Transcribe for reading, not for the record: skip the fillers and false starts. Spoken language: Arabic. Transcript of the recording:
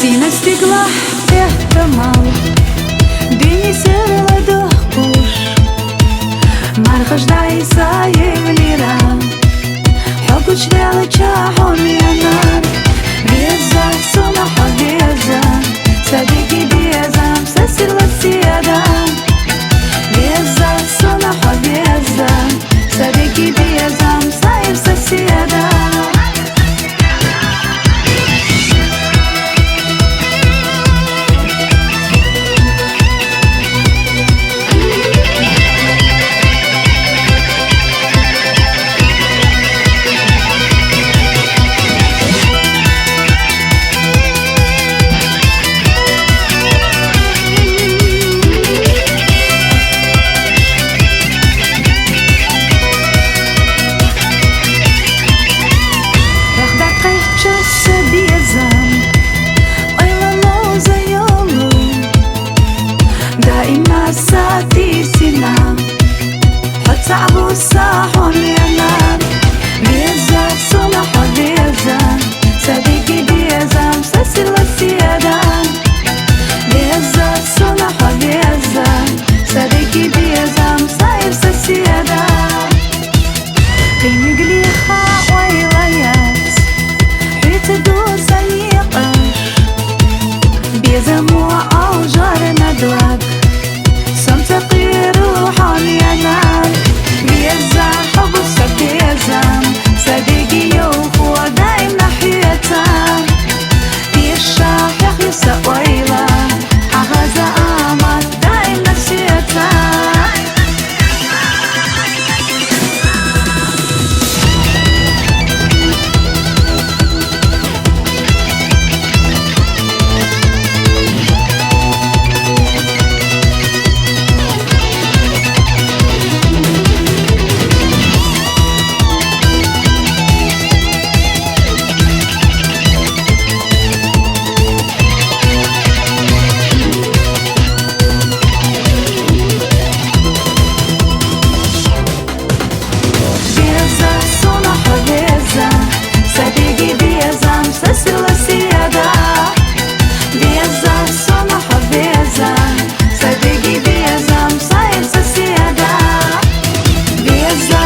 Стіна стекла احتمال Дені сирила до куш Мархаш дайса евлира حقوش لالچا حمیانار بیزا سونا حبیزا صدیقی بیزام سسر لسیادا بیزا سونا حبیزا صدیقی بیزام سايب سسیادا دائما ساتي سنام حتى عبو الصاحون ينام بيزا صلح بيزا صديقي بيزا مسلسل السيادة بيزا صلح بيزا صديقي بيزا مسايب السيادة قيمي قليخة ويليات حيت دوس اليقش بيزا مو أوجار ندوك تقي روحاني أنام بيزا حب السبيزا صديقي يوخو دايم ناحيتا يشاح يخلص ويلا حغزة آمات دايم نفسيتا صديقي بيزا مصايب سيادة بيزا